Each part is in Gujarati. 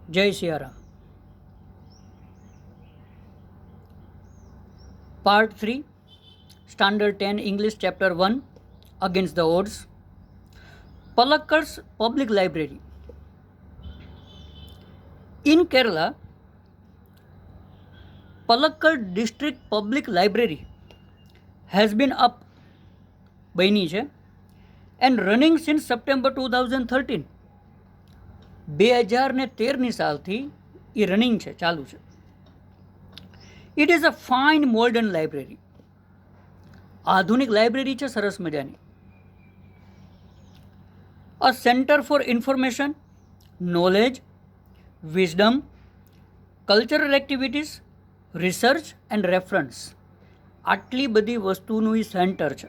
જય Siyaram. Part 3, standard 10 English, chapter 1, against the odds. Palakkad's public library. In Kerala, Palakkad district public library has been up બની છે and running since September 2013. 2013ની સાલથી A running છે, ચાલુ છે. It is a fine modern library. આધુનિક લાઇબ્રેરી છે, સરસ મજાની. અ centre for information, knowledge, wisdom, cultural activities, research and reference. આટલી બધી વસ્તુનું એ સેન્ટર છે.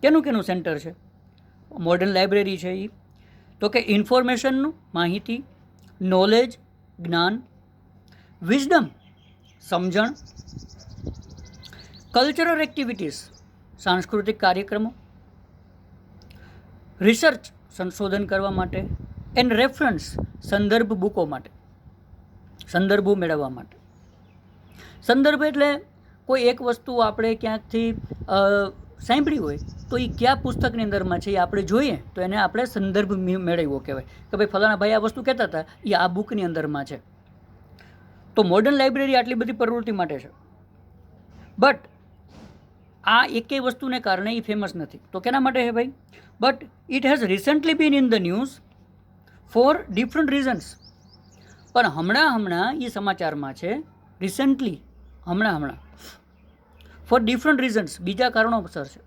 કેનું સેન્ટર છે? મોડર્ન લાઇબ્રેરી છે એ તો કે ઇન્ફોર્મેશનનું, માહિતી, નોલેજ, જ્ઞાન, વિઝડમ, સમજણ, કલ્ચરલ એક્ટિવિટીઝ, સાંસ્કૃતિક કાર્યક્રમો, રિસર્ચ, સંશોધન કરવા માટે, એન્ડ રેફરન્સ, સંદર્ભ બુકો માટે, સંદર્ભો મેળવવા માટે. સંદર્ભ એટલે કોઈ એક વસ્તુ આપણે ક્યાંકથી સાંભળી હોય તો એ કયા પુસ્તકની અંદરમાં છે એ આપણે જોઈએ તો એને આપણે સંદર્ભ મેળવ્યો કહેવાય કે ભાઈ ફલાણા ભાઈ આ વસ્તુ કહેતા હતા એ આ બુકની અંદરમાં છે. તો મોડર્ન લાઇબ્રેરી આટલી બધી પ્રવૃત્તિ માટે છે. બટ આ એકેય વસ્તુને કારણે એ ફેમસ નથી. તો કેના માટે છે ભાઈ? But it has recently been in the news for different reasons. પણ હમણાં એ સમાચારમાં છે, રિસન્ટલી, હમણાં ફોર ડિફરન્ટ રીઝન્સ, બીજા કારણોસર છે.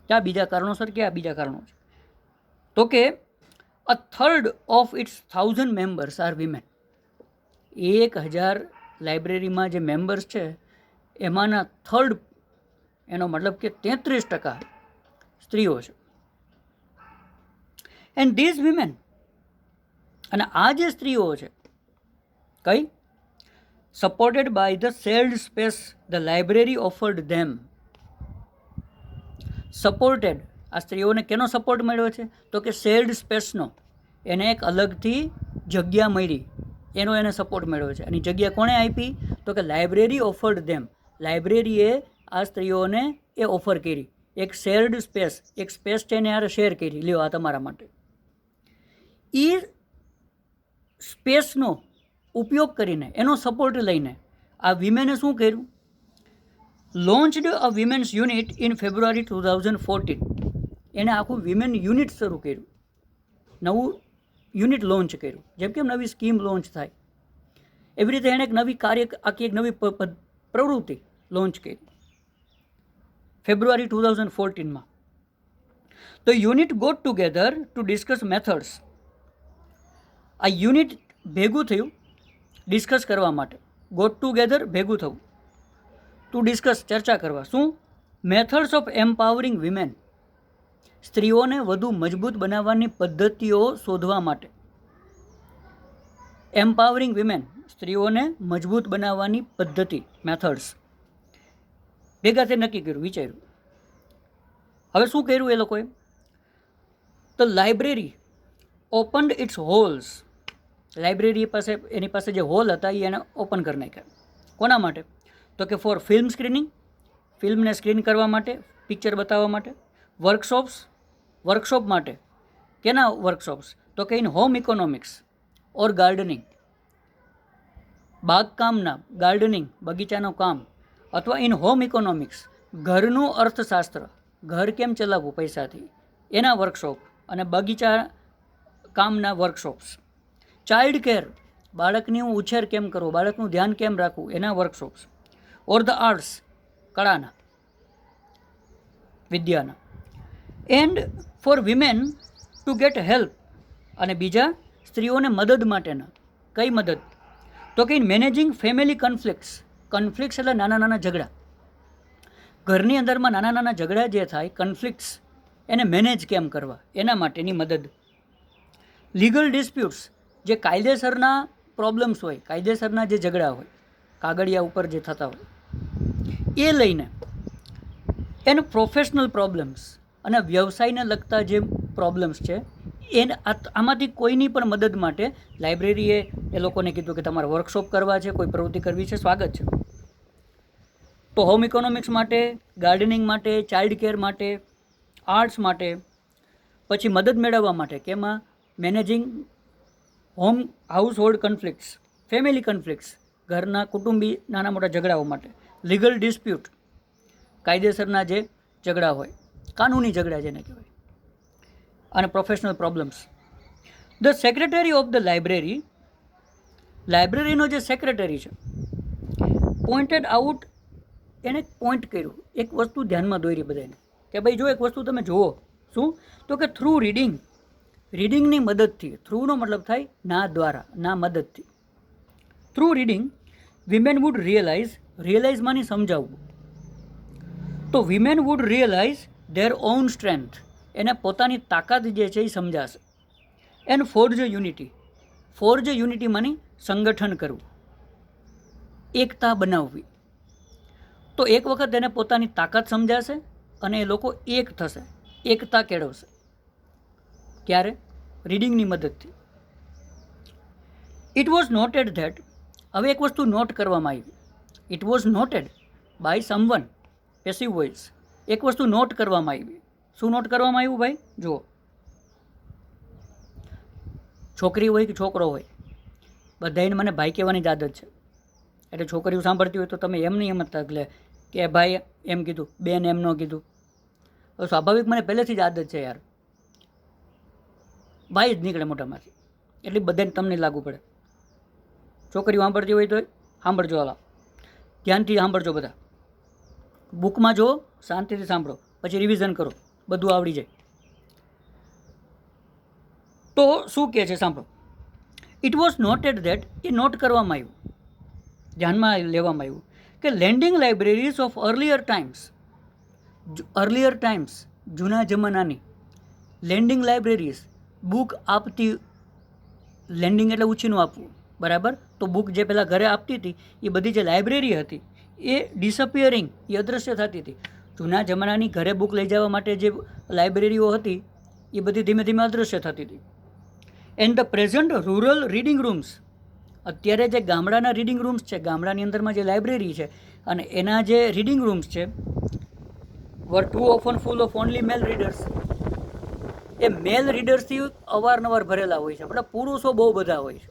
ક્યાં બીજા કારણોસર? ક્યાં બીજા કારણો છે? તો કે a third of its 1000 members are women. 1000 લાઇબ્રેરીમાં જે મેમ્બર્સ છે એમાંના થર્ડ, એનો મતલબ કે 33% સ્ત્રીઓ છે. એન્ડ ધીઝ વિમેન, અને આ જે સ્ત્રીઓ છે કઈ, supported by the shared space the library offered them. Supported, આ સ્ત્રીઓને કેનો સપોર્ટ મળ્યો છે? તો કે શેર્ડ સ્પેસનો, એને એક અલગથી જગ્યા મળી, એનો એને સપોર્ટ મળ્યો છે. અને જગ્યા કોણે આપી? તો કે લાઇબ્રેરી ઓફર્ડ ધેમ. લાઇબ્રેરીએ આ સ્ત્રીઓને એ ઓફર કરી, એક શેર્ડ સ્પેસ, એક સ્પેસ છે એને યાર શેર કરી, લ્યો આ તમારા માટે. એ સ્પેસનો ઉપયોગ કરીને, એનો સપોર્ટ લઈને આ વિમેને શું કર્યું? લોન્ચડ અ વિમેન્સ યુનિટ ઇન ફેબ્રુઆરી 2014. એણે આખું વિમેન યુનિટ શરૂ કર્યું, નવું યુનિટ લોન્ચ કર્યું. જેમ કે નવી સ્કીમ લોન્ચ થાય એવી રીતે એણે એક નવી આખી એક નવી પ્રવૃત્તિ લોન્ચ કરી ફેબ્રુઆરી 2014માં. તો unit got together to discuss methods. આ યુનિટ ભેગું થયું ડિસ્કસ કરવા માટે. ગોટ ટુગેધર, ભેગું થવું, ટુ ડિસ્કસ, ચર્ચા કરવા. શું? Methods of empowering women. સ્ત્રીઓને વધુ મજબૂત બનાવવાની પદ્ધતિઓ શોધવા માટે. એમ્પાવરિંગ વિમેન, સ્ત્રીઓને મજબૂત બનાવવાની પદ્ધતિ, મેથડ્સ. ભેગા તે નક્કી કર્યું, વિચાર્યું. હવે શું કર્યું એ લોકોએ? તો library opened its halls. Library પાસે, એની પાસે જે હોલ હતા એ એને ઓપન કરી નાખ્યા. કોના માટે? તો કે ફોર ફિલ્મ સ્ક્રીનિંગ, ફિલ્મને સ્ક્રીન કરવા માટે, પિક્ચર બતાવવા માટે. વર્કશોપ માટે. કેના વર્કશોપ્સ? તો કે in home economics or gardening. બાગકામના, ગાર્ડનિંગ, બગીચાનું કામ, અથવા ઇન હોમ ઇકોનોમિક્સ, ઘરનું અર્થશાસ્ત્ર, ઘર કેમ ચલાવવું પૈસાથી, એના વર્કશોપ. અને બગીચા કામના વર્કશોપ્સ. ચાઇલ્ડ કેર, બાળકની ઉછેર કેમ કરવો, બાળકનું ધ્યાન કેમ રાખવું, એના વર્કશોપ્સ. ઓર ધ આર્ટ્સ, કળાના, વિદ્યાના. And for women to get help, અને બીજા સ્ત્રીઓને મદદ માટેના. કઈ મદદ? તો કે in managing family conflicts. Conflicts એટલે નાના ઝઘડા. ઘરની અંદરમાં નાના ઝઘડા જે થાય, કન્ફ્લિક્ટ્સ, એને મેનેજ કેમ કરવા, એના માટેની મદદ. લીગલ ડિસ્પ્યુટ્સ, જે કાયદેસરના પ્રોબ્લેમ્સ હોય, કાયદેસરના જે ઝઘડા હોય, કાગળિયા ઉપર જે થતા હોય એ લઈને. એન્ડ પ્રોફેશનલ પ્રોબ્લેમ્સ, અને વ્યવસાયને લગતા જે પ્રોબ્લેમ્સ છે આમાંથી કોઈની પણ મદદ માટે લાઇબ્રેરીએ એ લોકોને કીધું કે તમારે વર્કશોપ કરવા છે, કોઈ પ્રવૃત્તિ કરવી છે, સ્વાગત છે. તો હોમ ઇકોનોમિક્સ માટે, ગાર્ડનિંગ માટે, ચાઇલ્ડ કેર માટે, આર્ટ્સ માટે, પછી મદદ મેળવવા માટે કેમાં મેનેજિંગ હોમ હાઉસહોલ્ડ કન્ફ્લિક્ટ્સ, ફેમિલી કન્ફ્લિક્ટ્સ, ઘરના કુટુંબી નાના મોટા ઝઘડાઓ માટે, લીગલ ડિસ્પ્યુટ, કાયદેસરના જે ઝઘડા હોય, કાનૂની ઝઘડા જેને કહેવાય, અને professional problems. The secretary of the library, લાઇબ્રેરીનો જે સેક્રેટરી છે, પોઇન્ટેડ આઉટ, એને પોઈન્ટ કર્યું, એક વસ્તુ ધ્યાનમાં દોરી બધાને કે ભાઈ જો એક વસ્તુ તમે જુઓ, શું તો કે થ્રુ રીડિંગ, રીડિંગની મદદથી, થ્રુનો મતલબ થાય ના દ્વારા, ના મદદથી, through reading women would realise, realise માની સમજાવવું, તો women would realise their own strength, એને પોતાની તાકાત જે છે એ સમજાશે. And forge unity, forge unity માની સંગઠન કરવું, એકતા બનાવવી. તો એક વખત એને પોતાની તાકાત સમજાશે અને એ લોકો એક થશે, એકતા કેળવશે. ક્યારે? રીડિંગની મદદથી. ઇટ વોઝ નોટેડ ધેટ, હવે એક વસ્તુ નોટ કરવામાં આવી, it was noted by someone, passive voice, એક વસ્તુ નોટ કરવામાં આવી. શું નોટ કરવામાં આવ્યું ભાઈ? જુઓ, છોકરી હોય કે છોકરો હોય, બધાને મને ભાઈ કહેવાની જ આદત છે. એટલે છોકરીઓ સાંભળતી હોય તો તમે એમ નહીં સમજતા એટલે કે ભાઈ એમ કીધું, બેન એમ ન કીધું. સ્વાભાવિક મને પહેલેથી જ આદત છે યાર, ભાઈ જ નીકળે મોઢામાંથી, એટલે બધાને તમને લાગુ પડે. છોકરીઓ સાંભળતી હોય તો સાંભળજો, હાલા ધ્યાનથી સાંભળજો, બધા બુકમાં જુઓ, શાંતિથી સાંભળો, પછી રિવિઝન કરો, બધું આવડી જાય. તો શું કહે છે સાંભળો. ઇટ વોઝ નોટેડ ધેટ, એ નોટ કરવામાં આવ્યું, ધ્યાનમાં લેવામાં આવ્યું કે lending libraries of earlier times, જૂના જમાનાની લેન્ડિંગ લાઇબ્રેરીઝ, બુક આપતી, લેન્ડિંગ એટલે ઉછીનું આપવું, બરાબર. તો બુક જે પહેલાં ઘરે આપતી હતી એ બધી જે લાઇબ્રેરી હતી એ ડિસઅપિયરિંગ, એ અદૃશ્ય થતી હતી. જૂના જમાનાની ઘરે બુક લઈ જવા માટે જે લાઇબ્રેરીઓ હતી એ બધી ધીમે ધીમે અદૃશ્ય થતી હતી. And the present rural reading rooms, અત્યારે જે ગામડાના રીડિંગ રૂમ્સ છે, ગામડાની અંદરમાં જે લાઇબ્રેરી છે અને એના જે રીડિંગ રૂમ્સ છે, were too often full of only male readers, એ મેલ રીડર્સથી અવારનવાર ભરેલા હોય છે. આપણે પુરુષો બહુ બધા હોય છે,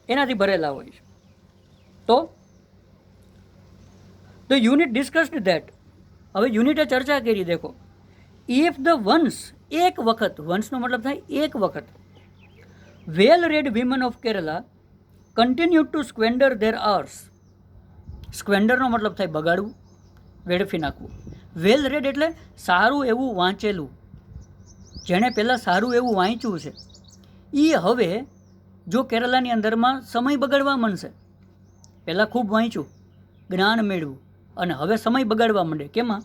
એનાથી ભરેલા હોય છે. તો ધ યુનિટ ડિસ્કસ્ડ ધેટ, હવે યુનિટે ચર્ચા કરી, દેખો, ઇફ ધ વન્સ, એક વખત, વન્સનો મતલબ થાય એક વખત, well read women of Kerala continue to squander their hours, સ્ક્વેન્ડરનો મતલબ થાય બગાડવું, વેડફી નાખવું. વેલ રેડ એટલે સારું એવું વાંચેલું, જેણે પહેલાં સારું એવું વાંચ્યું છે એ હવે જો કેરલાની અંદરમાં સમય બગાડવા માંડશે, પહેલાં ખૂબ વાંચ્યું, જ્ઞાન મેળવું, અને હવે સમય બગાડવા માંડે. કેમાં?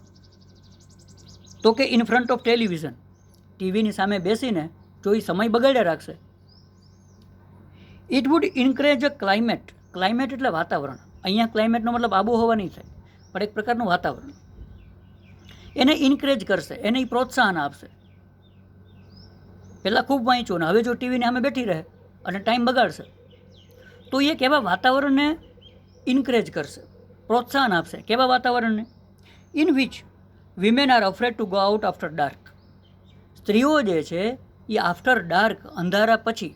તો કે ઇન ફ્રન્ટ ઓફ ટેલિવિઝન, ટીવીની સામે બેસીને જો એ સમય બગાડ્યા રાખશે. It would encourage a climate, climate એટલે વાતાવરણ, અહીંયા ક્લાઇમેટનો મતલબ આબોહવા નહીં થાય, પણ એક પ્રકારનું વાતાવરણ, એને ઇન્કરેજ કરશે, એને પ્રોત્સાહન આપશે. પહેલાં ખૂબ વાંચ્યું ને હવે જો ટીવીની સામે બેઠી રહે અને ટાઈમ બગાડશે તો એ કેવા વાતાવરણને ઇન્કરેજ કરશે, પ્રોત્સાહન આપશે. કેવા વાતાવરણને? In which women R afraid to go out after dark, સ્ત્રીઓ જે છે એ આફ્ટર ડાર્ક, અંધારા પછી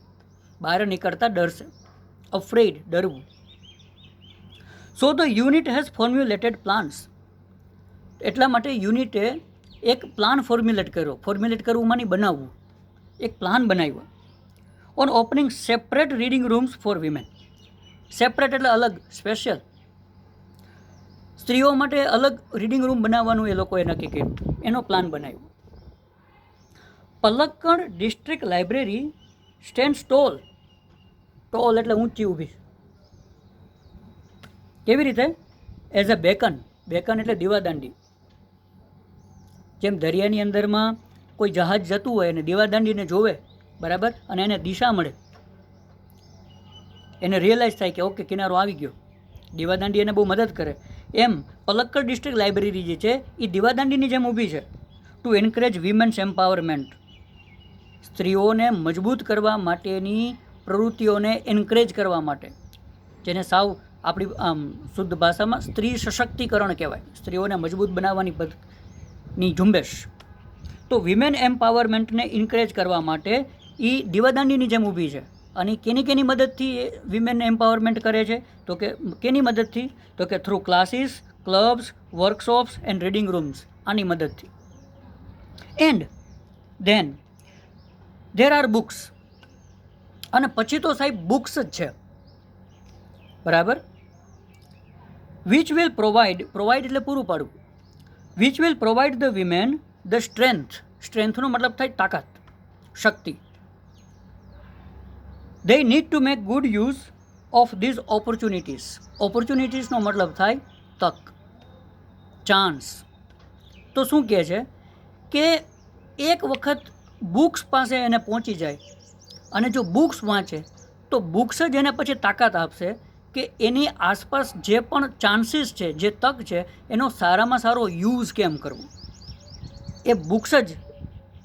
બહાર નીકળતા ડરશે. અફ્રેડ, ડરવું. So the unit has formulated plans, એટલા માટે યુનિટે એક પ્લાન ફોર્મ્યુલેટ કર્યો. ફોર્મ્યુલેટ કરવું માની બનાવવું, એક પ્લાન બનાવ્યો. On opening separate reading rooms for women, separate એટલે અલગ, સ્પેશિયલ, સ્ત્રીઓ માટે અલગ રીડિંગ રૂમ બનાવવાનું એ લોકોએ નક્કી કર્યું, એનો પ્લાન બનાવ્યો. Palakkad district library stands tall, tall એટલે ઊંચી ઊભી. કેવી રીતે? એઝ અ બેકન, બેકન એટલે દીવાદાંડી. જેમ દરિયાની અંદરમાં કોઈ જહાજ જતું હોય અને દીવાદાંડીને જોવે, બરાબર, અને એને દિશા મળે, એને રિયલાઇઝ થાય કે ઓકે કિનારો આવી ગયો, દીવાદાંડી એને બહુ મદદ કરે. એમ પલક્કડ ડિસ્ટ્રિક્ટ લાઇબ્રેરી જે છે એ દીવાદાંડીની જેમ ઊભી છે ટુ એન્કરેજ વિમેન્સ એમ્પાવરમેન્ટ, સ્ત્રીઓને મજબૂત કરવા માટેની પ્રવૃત્તિઓને એન્કરેજ કરવા માટે, જેને સાવ આપણી શુદ્ધ ભાષામાં સ્ત્રી સશક્તિકરણ કહેવાય, સ્ત્રીઓને મજબૂત બનાવવાની ઝુંબેશ. તો વિમેન એમ્પાવરમેન્ટને ઇન્કરેજ કરવા માટે એ દીવાદાંડીની જેમ ઊભી છે. અને કેની મદદથી એ વિમેન એમ્પાવરમેન્ટ કરે છે? તો કે કેની મદદથી? તો કે through classes, clubs, workshops and reading rooms. આની મદદથી. And then there are books. અને પછી તો સાહેબ બુક્સ જ છે, બરાબર, વિચ વિલ પ્રોવાઈડ એટલે પૂરું પાડવું, which will provide the women the સ્ટ્રેન્થનો મતલબ થાય તાકાત, શક્તિ. they need to make good use of these ઓપોર્ચ્યુનિટીઝનો મતલબ થાય તક, ચાન્સ. તો શું કહે છે કે એક વખત બુક્સ પાસે એને પહોંચી જાય અને જો બુક્સ વાંચે તો બુક્સ જ એને પછી તાકાત આપશે કે એની આસપાસ જે પણ ચાન્સીસ છે, જે તક છે, એનો સારામાં સારો યુઝ કેમ કરવો. એ બુક્સ જ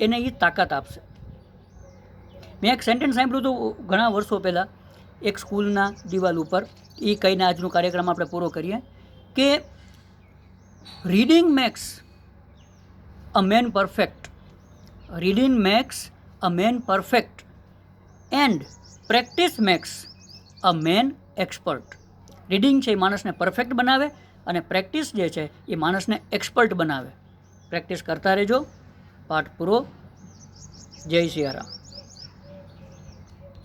એને એ તાકાત આપશે. મેં એક સેન્ટેન્સ સાંભળ્યું હતું ઘણા વર્ષો પહેલાં એક સ્કૂલના દિવાલ ઉપર, એ કહીને આજનો કાર્યક્રમ આપણે પૂરો કરીએ કે reading makes a man perfect, reading makes a man perfect and practice makes a man expert. રીડિંગ છે એ માણસને પરફેક્ટ બનાવે અને પ્રેક્ટિસ જે છે એ માણસને એક્સપર્ટ બનાવે. પ્રેક્ટિસ કરતા રહેજો. પાઠ પૂરો. જય સિયારામ.